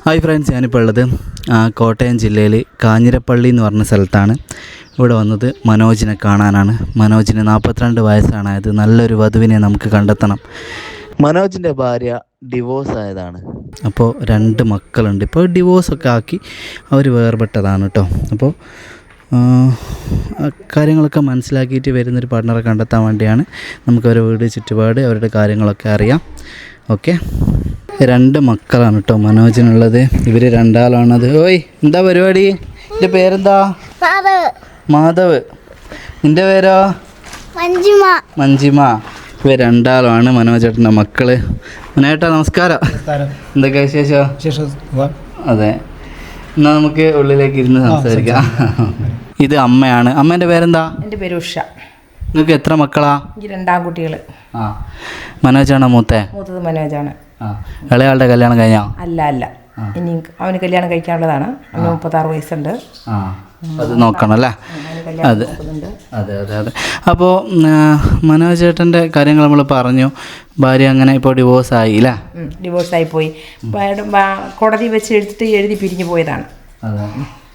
Hi friends, ഞാനിപ്പോൾ ഉള്ളത് കോട്ടയം ജില്ലയിൽ കാഞ്ഞിരപ്പള്ളി എന്ന് പറഞ്ഞ സ്ഥലത്താണ്. ഇവിടെ വന്നത് മനോജിനെ കാണാനാണ്. മനോജിന് 42 വയസ്സാണായത്. നല്ലൊരു വധുവിനെ നമുക്ക് കണ്ടെത്തണം. മനോജിൻ്റെ ഭാര്യ ഡിവോഴ്സ് ആയതാണ്. അപ്പോൾ 2 മക്കളുണ്ട്. ഇപ്പോൾ ഡിവോഴ്സൊക്കെ ആക്കി അവർ വേർപെട്ടതാണ് കേട്ടോ. അപ്പോൾ കാര്യങ്ങളൊക്കെ മനസ്സിലാക്കിയിട്ട് വരുന്നൊരു പാർട്ട്ണറെ കണ്ടെത്താൻ വേണ്ടിയാണ്. നമുക്കവരുടെ വീട്, ചുറ്റുപാട്, അവരുടെ കാര്യങ്ങളൊക്കെ അറിയാം. ഓക്കെ, 2 മക്കളാണ് കേട്ടോ മനോജിനുള്ളത്. ഇവർ രണ്ടാളാണത്. ഓയ്, എന്താ പരിപാടി? എൻ്റെ പേരെന്താ? മാധവ്. നിൻ്റെ പേരോ? മഞ്ജിമ. ഇവർ രണ്ടാളുമാണ് മനോജേട്ടൻ്റെ മക്കള്. മനോജേട്ടാ നമസ്കാരം. എന്തൊക്കെ വിശേഷം? അതെ, എന്നാൽ നമുക്ക് ഉള്ളിലേക്ക് ഇരുന്ന് സംസാരിക്കാം. ഇത് അമ്മയാണ്. അമ്മേൻ്റെ പേരെന്താ? എൻ്റെ പേര് ഉഷ. നിങ്ങൾക്ക് എത്ര മക്കളാ? 2 ആൺകുട്ടികൾ. മനോജാണോ മൂത്തത്? മനോജാണ്. ഇളയാളുടെ കല്യാണം കഴിഞ്ഞോ? അല്ല, ഇനി അവന് കല്യാണം കഴിക്കാനുള്ളതാണ്. അവന് 36 വയസ്സുണ്ട്. അത് നോക്കണം അല്ലേ? അതെ. അപ്പോൾ മനോജേട്ടൻ്റെ കാര്യങ്ങൾ നമ്മൾ പറഞ്ഞു. ഭാര്യ അങ്ങനെ ഇപ്പോൾ ഡിവോഴ്സായി അല്ലേ? ഡിവോഴ്സായി പോയി. കോടതി വെച്ച് എഴുതി പിരിഞ്ഞു പോയതാണ്.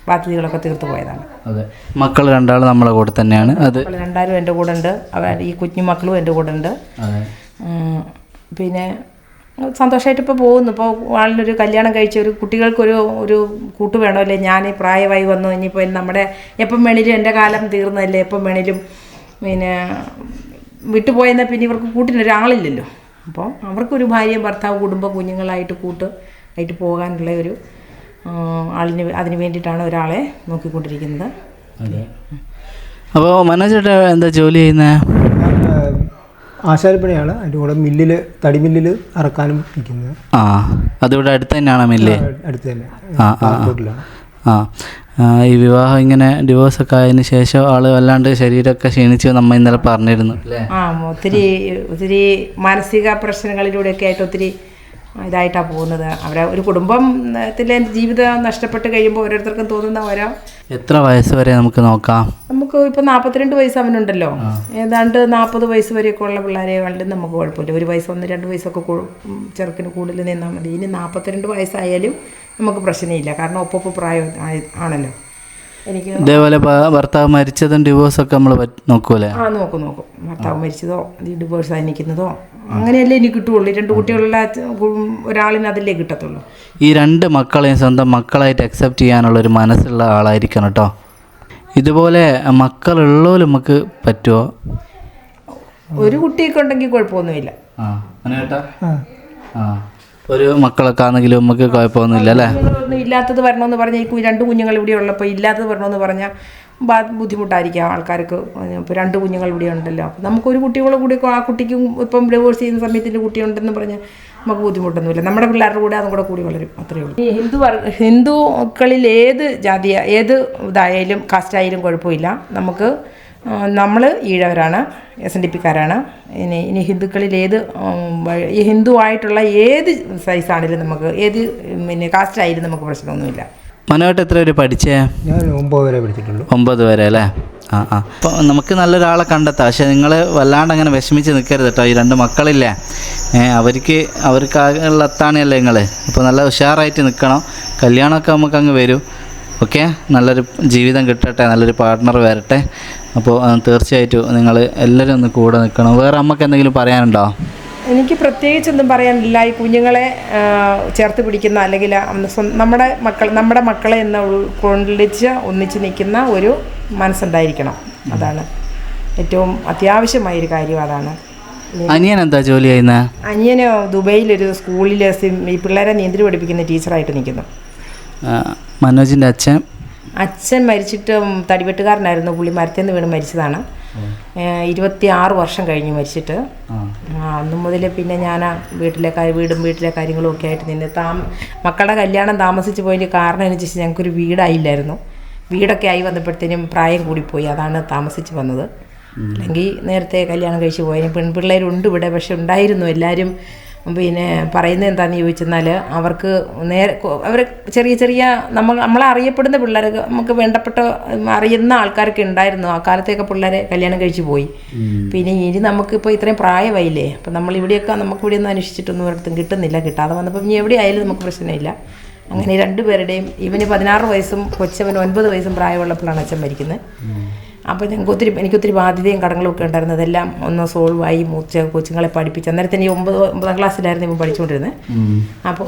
ബാധ്യതകളൊക്കെ തീർത്തു പോയതാണ്. അതെ. മക്കൾ 2 നമ്മളെ കൂടെ തന്നെയാണ്. അത് 2 എൻ്റെ കൂടെ ഉണ്ട്. ഈ കുഞ്ഞു മക്കളും എൻ്റെ കൂടെ ഉണ്ട്. പിന്നെ സന്തോഷമായിട്ട് ഇപ്പോൾ പോകുന്നു. ഇപ്പോൾ ആളിനൊരു കല്യാണം കഴിച്ച ഒരു കുട്ടികൾക്കൊരു കൂട്ട് വേണമല്ലേ. ഞാൻ പ്രായമായി വന്നു. ഇനിയിപ്പോൾ നമ്മുടെ എപ്പം വേണേലും എൻ്റെ കാലം തീർന്നതല്ലേ. എപ്പം വേണേലും പിന്നെ വിട്ടുപോയെന്നാൽ പിന്നെ ഇവർക്ക് കൂട്ടിനൊരാളില്ലല്ലോ. അപ്പോൾ അവർക്കൊരു ഭാര്യയും ഭർത്താവ്, കുടുംബം, കുഞ്ഞുങ്ങളായിട്ട് ആയിട്ട് പോകാനുള്ള ഒരു അതിന് വേണ്ടിയിട്ടാണ് ഒരാളെ നോക്കിക്കൊണ്ടിരിക്കുന്നത്. അപ്പോൾ മനോജേട്ടാ എന്താ ജോലി ചെയ്യുന്നത്? ആശാരിപ്പണിയാണ്. അതിൻ്റെ കൂടെ തടിമില്ലിൽ ഇറക്കാനും നിൽക്കുന്നത്. അതിവിടെ അടുത്ത് തന്നെയാണോ മില്ല്? അടുത്ത് തന്നെ. ഈ വിവാഹം ഇങ്ങനെ ഡിവോഴ്സൊക്കെ ആയതിനു ശേഷം ആള് വല്ലാണ്ട് ശരീരമൊക്കെ ക്ഷീണിച്ചു നമ്മ ഇന്നലെ പറഞ്ഞിരുന്നു അല്ലേ? ഒത്തിരി മാനസിക പ്രശ്നങ്ങളിലൂടെയൊക്കെ ആയിട്ട് ഒത്തിരി ഇതായിട്ടാണ് പോകുന്നത്. അവരെ ഒരു കുടുംബത്തിലെ ജീവിതം നഷ്ടപ്പെട്ട് കഴിയുമ്പോൾ ഓരോരുത്തർക്കും തോന്നുന്ന ഓരോ. എത്ര വയസ്സ് വരെ നമുക്ക് നോക്കാം? നമുക്ക് ഇപ്പോൾ 42 വയസ്സ് അവനുണ്ടല്ലോ. ഏതാണ്ട് 40 വയസ്സ് വരെയൊക്കെ ഉള്ള പിള്ളേരെ കണ്ടും നമുക്ക് കുഴപ്പമില്ല. 1 വയസ്സ് 1-2 വയസ്സൊക്കെ ചെറുക്കിന് കൂടുതൽ നിന്നാൽ മതി. ഇനി 42 വയസ്സായാലും നമുക്ക് പ്രശ്നമില്ല. കാരണം ഒപ്പം പ്രായം ആണല്ലോ. എനിക്ക് ഇതേപോലെ ഭർത്താവ് മരിച്ചതും ഡിവോഴ്സൊക്കെ നമ്മൾ നോക്കൂലേ? നോക്കും. ഭർത്താവ് മരിച്ചതോ ഡിവോഴ്സായി നിൽക്കുന്നതോ അങ്ങനെയല്ലേ എനിക്ക് കിട്ടുള്ളൂ. 2 കുട്ടികളുള്ള ഒരാളിന് അതല്ലേ കിട്ടത്തുള്ളൂ. ഈ 2 മക്കളെയും സ്വന്തം മക്കളായിട്ട് അക്സെപ്റ്റ് ചെയ്യാനുള്ളൊരു മനസ്സുള്ള ആളായിരിക്കണം കേട്ടോ. ഇതുപോലെ മക്കളുള്ളവരും നമുക്ക് പറ്റുമോ? ഒരു കുട്ടിയൊക്കെ ഉണ്ടെങ്കിൽ കുഴപ്പമൊന്നുമില്ല. ഒരു മക്കളൊക്കെ ആണെങ്കിലും നമുക്ക് കുഴപ്പമൊന്നുമില്ല അല്ലേ? ഇല്ലാത്തത് വരണമെന്ന് പറഞ്ഞാൽ ഈ 2 കുഞ്ഞുങ്ങൾ ഇവിടെ ഉള്ളപ്പോൾ ഇല്ലാത്തത് വരണമെന്ന് പറഞ്ഞാൽ ബുദ്ധിമുട്ടായിരിക്കാം ആൾക്കാർക്ക്. ഇപ്പോൾ 2 കുഞ്ഞുങ്ങൾ ഇവിടെ ഉണ്ടല്ലോ. അപ്പോൾ നമുക്കൊരു കുട്ടികളെ കൂടി ആ കുട്ടിക്കും ഇപ്പം ഡിവോഴ്സ് ചെയ്യുന്ന സമയത്തിൻ്റെ കുട്ടിയുണ്ടെന്ന് പറഞ്ഞാൽ നമുക്ക് ബുദ്ധിമുട്ടൊന്നുമില്ല. നമ്മുടെ പിള്ളേരുടെ കൂടെ അതും കൂടെ കൂടി വളരും, അത്രയേ ഉള്ളൂ. ഈ ഹിന്ദുക്കളിൽ ഏത് ജാതി, ഏത് ഇതായാലും കാസ്റ്റായാലും കുഴപ്പമില്ല. നമ്മൾ ഈഴവരാണ്, SNDPക്കാരാണ്. ഇനി ഹിന്ദുക്കളിൽ ഈ ഹിന്ദു ആയിട്ടുള്ള ഏത് സൈസാണെങ്കിലും നമുക്ക് ഏത് കാസ്റ്റായാലും നമുക്ക് പ്രശ്നമൊന്നുമില്ല. മനോട്ട് എത്ര വരെ പഠിച്ചേ? ഞാൻ 9 വരെ പഠിച്ചിട്ടുള്ളൂ. 9 വരെ അല്ലേ? അപ്പോൾ നമുക്ക് നല്ലൊരാളെ കണ്ടെത്താം. പക്ഷേ നിങ്ങൾ വല്ലാണ്ട് അങ്ങനെ വിഷമിച്ച് നിൽക്കരുത് കേട്ടോ. ഈ 2 മക്കളില്ലേ, അവർക്ക് എത്താണല്ലേ നിങ്ങൾ. അപ്പോൾ നല്ല ഉഷാറായിട്ട് നിൽക്കണം. കല്യാണമൊക്കെ നമുക്ക് അങ്ങ് വരും. ഓക്കെ, നല്ലൊരു ജീവിതം കിട്ടട്ടെ, നല്ലൊരു പാർട്ട്ണർ വരട്ടെ. അപ്പോൾ തീർച്ചയായിട്ടും നിങ്ങൾ എല്ലാവരും ഒന്ന് കൂടെ നിൽക്കണം. വേറെ അമ്മക്ക് എന്തെങ്കിലും പറയാനുണ്ടോ? എനിക്ക് പ്രത്യേകിച്ചൊന്നും പറയാനില്ല. ഈ കുഞ്ഞുങ്ങളെ ചേർത്ത് പിടിക്കുന്ന, അല്ലെങ്കിൽ നമ്മുടെ മക്കളെ എന്ന് ഒന്നിച്ച് നിൽക്കുന്ന ഒരു മനസ്സുണ്ടായിരിക്കണം. അതാണ് ഏറ്റവും അത്യാവശ്യമായൊരു കാര്യം. അതാണ്. അനിയൻ എന്താ ജോലി ചെയ്യുന്നത്? അനിയന് ദുബൈയിലൊരു സ്കൂളിൽ ഈ പിള്ളേരെ നീന്തൽ പഠിപ്പിക്കുന്ന ടീച്ചറായിട്ട് നിൽക്കുന്നു. മനോജിൻ്റെ അച്ഛൻ മരിച്ചിട്ട് തടിവെട്ടുകാരനായിരുന്നു. പുള്ളി മരത്തിൽ നിന്ന് വീണ് മരിച്ചതാണ്. 26 വർഷം കഴിഞ്ഞു മരിച്ചിട്ട്. അന്നു മുതൽ പിന്നെ ഞാൻ വീട്ടിലെ കാര്യങ്ങളും ഒക്കെ ആയിട്ട് നിന്ന് മക്കളുടെ കല്യാണം താമസിച്ച് പോയതിൻ്റെ കാരണം എന്ന് വെച്ചാൽ ഞങ്ങൾക്കൊരു വീടായില്ലായിരുന്നു. വീടൊക്കെ ആയി വന്നപ്പോഴത്തേനും പ്രായം കൂടിപ്പോയി. അതാണ് താമസിച്ച് വന്നത്. അല്ലെങ്കിൽ നേരത്തെ കല്യാണം കഴിച്ച് പോയതിന് പെൺപിള്ളേരുണ്ട് ഇവിടെ. പക്ഷെ ഉണ്ടായിരുന്നു എല്ലാവരും. പിന്നെ പറയുന്നത് എന്താണെന്ന് ചോദിച്ചെന്നാൽ അവർ ചെറിയ നമ്മളെ അറിയപ്പെടുന്ന പിള്ളേർ, നമുക്ക് വേണ്ടപ്പെട്ട അറിയുന്ന ആൾക്കാരൊക്കെ ഉണ്ടായിരുന്നു. ആ കാലത്തെയൊക്കെ പിള്ളേരെ കല്യാണം കഴിച്ച് പോയി. പിന്നെ ഇനി നമുക്കിപ്പോൾ ഇത്രയും പ്രായമായില്ലേ. അപ്പം നമുക്കിവിടെ ഒന്നും അന്വേഷിച്ചിട്ടൊന്നും ഒരിടത്തും കിട്ടുന്നില്ല. കിട്ടാതെ വന്നപ്പോൾ ഇനി എവിടെ ആയാലും നമുക്ക് പ്രശ്നമില്ല. അങ്ങനെ 2 പേരുടെയും ഇവന് 16 വയസ്സും കൊച്ചവന് 9 വയസ്സും പ്രായമുള്ളപ്പോഴാണ് അച്ഛൻ മരിക്കുന്നത്. അപ്പോൾ എനിക്കൊത്തിരി ബാധ്യതയും കടങ്ങളും ഒക്കെ ഉണ്ടായിരുന്നു. അതെല്ലാം ഒന്ന് സോൾവ് ആയി. കൊച്ചുങ്ങളെ പഠിപ്പിച്ച് അന്നേരത്തിന് 9ാം ക്ലാസ്സിലായിരുന്നു ഇവൻ പഠിച്ചുകൊണ്ടിരുന്നത്. അപ്പോൾ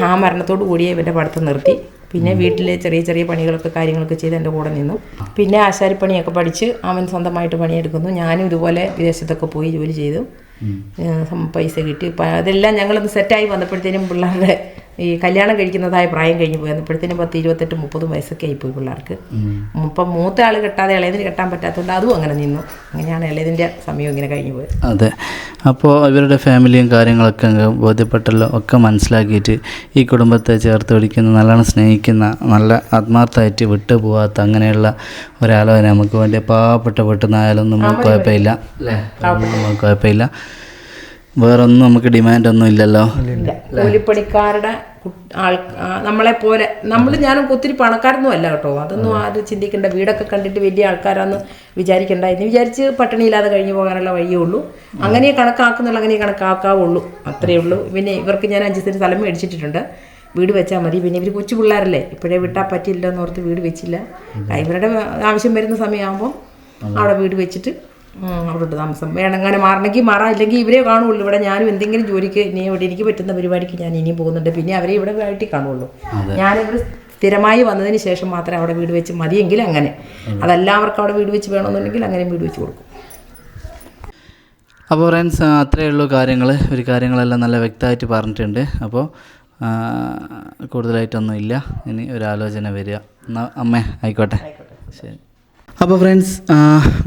ആ മരണത്തോടു കൂടിയേ ഇവൻ്റെ പഠിത്തം നിർത്തി. പിന്നെ വീട്ടിലെ ചെറിയ ചെറിയ പണികളൊക്കെ കാര്യങ്ങളൊക്കെ ചെയ്ത് എൻ്റെ കൂടെ നിന്നു. പിന്നെ ആശാരിപ്പണിയൊക്കെ പഠിച്ച് അവൻ സ്വന്തമായിട്ട് പണിയെടുക്കുന്നു. ഞാനും ഇതുപോലെ വിദേശത്തൊക്കെ പോയി ജോലി ചെയ്തു, പൈസ കിട്ടി. അതെല്ലാം ഞങ്ങളൊന്ന് സെറ്റായി വന്നപ്പോഴത്തേനും പിള്ളേരുടെ ഈ കല്യാണം കഴിക്കുന്നതായ പ്രായം കഴിഞ്ഞ് പോയി വന്നപ്പോഴത്തേനും 10, 28, 30 വയസ്സൊക്കെ ആയിപ്പോയി പിള്ളേർക്ക്. ഇപ്പം മൂത്ത ആൾ കെട്ടാതെ ഇളയതിന് കെട്ടാൻ പറ്റാത്തതുകൊണ്ട് അതും അങ്ങനെ നിന്നു. അങ്ങനെയാണ് ഇളയതിൻ്റെ സമയം ഇങ്ങനെ കഴിഞ്ഞു പോയത്. അതെ. അപ്പോൾ ഇവരുടെ ഫാമിലിയും കാര്യങ്ങളൊക്കെ ബോധ്യപ്പെട്ടല്ലോ, ഒക്കെ മനസ്സിലാക്കിയിട്ട് ഈ കുടുംബത്തെ ചേർത്ത് പിടിക്കുന്ന, നല്ലോണം സ്നേഹിക്കുന്ന, നല്ല ആത്മാർത്ഥമായിട്ട് വിട്ടുപോകാത്ത അങ്ങനെയുള്ള ഒരാലോചന നമുക്ക് വേണ്ടി പാവപ്പെട്ട വീട്ടുന്നായാലും നമുക്ക് കുഴപ്പമില്ല അല്ലേ? നമുക്ക് കുഴപ്പമില്ല. വേറൊന്നും നമുക്ക് ഡിമാൻഡൊന്നും ഇല്ലല്ലോ. കൂലിപ്പണിക്കാരുടെ നമ്മളെപ്പോലെ ഞാനും ഒത്തിരി പണക്കാരൊന്നും അല്ല കേട്ടോ. അതൊന്നും ആരും ചിന്തിക്കേണ്ട. വീടൊക്കെ കണ്ടിട്ട് വലിയ ആൾക്കാരാന്ന് വിചാരിക്കേണ്ട എന്ന് വിചാരിച്ച് പട്ടിണിയില്ലാതെ കഴിഞ്ഞു പോകാനുള്ള വഴിയേ ഉള്ളൂ. അങ്ങനെ കണക്കാക്കുന്നുള്ള അങ്ങനെ കണക്കാക്കാവുള്ളൂ, അത്രയേ ഉള്ളൂ. പിന്നെ ഇവർക്ക് ഞാൻ 5 സെൻറ്റ് സ്ഥലം മേടിച്ചിട്ടുണ്ട്. വീട് വെച്ചാൽ മതി. പിന്നെ ഇവർ കൊച്ചു പിള്ളേരല്ലേ, ഇപ്പോഴേ വിട്ടാൽ പറ്റില്ല എന്നോർത്ത് വീട് വെച്ചില്ല. ഇവരുടെ ആവശ്യം വരുന്ന സമയമാകുമ്പം അവിടെ വീട് വെച്ചിട്ട് അവിടെ താമസം വേണം. അങ്ങനെ മാറണമെങ്കിൽ മാറാം, ഇല്ലെങ്കിൽ ഇവരെ കാണുള്ളൂ. ഇവിടെ ഞാനും എന്തെങ്കിലും ജോലിക്ക് ഇനി ഇവിടെ എനിക്ക് പറ്റുന്ന പരിപാടിക്ക് ഞാൻ ഇനിയും പോകുന്നുണ്ട്. പിന്നെ അവരെ ഇവിടെ ആയിട്ട് കാണുള്ളൂ. ഞാനിവിടെ സ്ഥിരമായി വന്നതിന് ശേഷം മാത്രമേ അവിടെ വീട് വെച്ച് മതിയെങ്കിൽ അങ്ങനെ, അതെല്ലാവർക്കും അവിടെ വീട് വെച്ച് വേണമെന്നുണ്ടെങ്കിൽ അങ്ങനെ വീട് വെച്ച് കൊടുക്കും. അപ്പോൾ ഫ്രണ്ട്സ്, അത്രയേ ഉള്ളൂ കാര്യങ്ങൾ. ഒരു കാര്യങ്ങളെല്ലാം നല്ല വ്യക്തമായിട്ട് പറഞ്ഞിട്ടുണ്ട്. അപ്പോൾ കൂടുതലായിട്ടൊന്നും ഇല്ല. ഇനി ഒരു ആലോചന വരിക. എന്നാൽ അമ്മേ ആയിക്കോട്ടെ, ശരി. അപ്പോൾ ഫ്രണ്ട്സ്,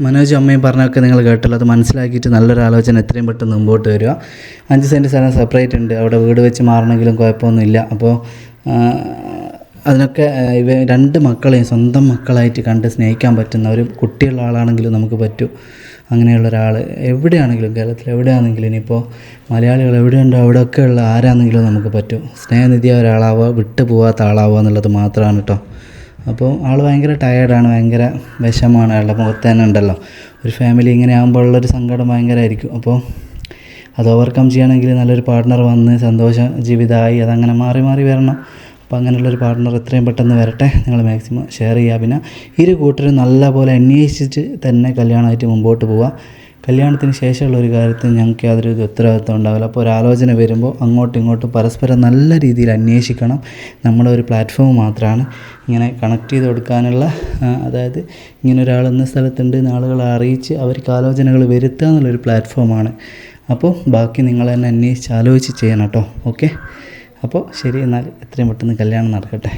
മനോജും അമ്മയും പറഞ്ഞൊക്കെ നിങ്ങൾ കേട്ടല്ലോ. അത് മനസ്സിലാക്കിയിട്ട് നല്ലൊരു ആലോചന എത്രയും പെട്ടെന്ന് മുമ്പോട്ട് വരിക. 5 സെൻറ്റ് സ്ഥലം സെപ്പറേറ്റ് ഉണ്ട്, അവിടെ വീട് വെച്ച് മാറണമെങ്കിലും കുഴപ്പമൊന്നുമില്ല. അപ്പോൾ അതിനൊക്കെ 2 മക്കളെയും സ്വന്തം മക്കളായിട്ട് കണ്ട് സ്നേഹിക്കാൻ പറ്റുന്ന ഒരു കുട്ടിയുള്ള ആളാണെങ്കിലും നമുക്ക് പറ്റും. അങ്ങനെയുള്ള ഒരാൾ എവിടെയാണെങ്കിലും, കേരളത്തിൽ എവിടെയാണെങ്കിലും, ഇനിയിപ്പോൾ മലയാളികൾ എവിടെയുണ്ടോ അവിടെയൊക്കെ ഉള്ള ആരാണെങ്കിലും നമുക്ക് പറ്റും. സ്നേഹനിധിയായ ഒരാളാവുക, വിട്ടു പോകാത്ത ആളാവുക എന്നുള്ളത് മാത്രമാണ് കേട്ടോ. അപ്പോൾ ആൾ ഭയങ്കര ടയേർഡാണ്, ഭയങ്കര വിഷമമാണ്, അയാളുടെ മുഖത്ത് തന്നെ ഉണ്ടല്ലോ. ഒരു ഫാമിലി ഇങ്ങനെ ആകുമ്പോഴുള്ളൊരു സങ്കടം ഭയങ്കരമായിരിക്കും. അപ്പോൾ അത് ഓവർകം ചെയ്യണമെങ്കിൽ നല്ലൊരു പാർട്ട്ണർ വന്ന് സന്തോഷ ജീവിതമായി അതങ്ങനെ മാറി മാറി വരണം. അപ്പോൾ അങ്ങനെയുള്ളൊരു പാർട്ട്ണർ എത്രയും പെട്ടെന്ന് വരട്ടെ. നിങ്ങൾ മാക്സിമം ഷെയർ ചെയ്യുക. പിന്നെ കൂട്ടരും നല്ലപോലെ അന്വേഷിച്ചിട്ട് തന്നെ കല്യാണമായിട്ട് മുമ്പോട്ട് പോവുക. കല്യാണത്തിന് ശേഷമുള്ള ഒരു കാര്യത്തിൽ ഞങ്ങൾക്ക് യാതൊരു ഉത്തരവാദിത്വം ഉണ്ടാവില്ല. അപ്പോൾ ഒരു ആലോചന വരുമ്പോൾ അങ്ങോട്ടും ഇങ്ങോട്ടും പരസ്പരം നല്ല രീതിയിൽ അന്വേഷിക്കണം. നമ്മുടെ ഒരു പ്ലാറ്റ്ഫോം മാത്രമാണ് ഇങ്ങനെ കണക്ട് ചെയ്ത് കൊടുക്കാനുള്ള, അതായത് ഇങ്ങനെ ഒരാൾ ഇന്ന സ്ഥലത്തുണ്ട് ആളുകളെ അറിയിച്ച് അവർക്ക് ആലോചനകൾ വരുത്തുക എന്നുള്ളൊരു പ്ലാറ്റ്ഫോമാണ്. അപ്പോൾ ബാക്കി നിങ്ങൾ തന്നെ അന്വേഷിച്ച് ആലോചിച്ച് ചെയ്യണം കേട്ടോ. ഓക്കെ, അപ്പോൾ ശരി, എന്നാൽ എത്രയും പെട്ടെന്ന് കല്യാണം നടക്കട്ടെ.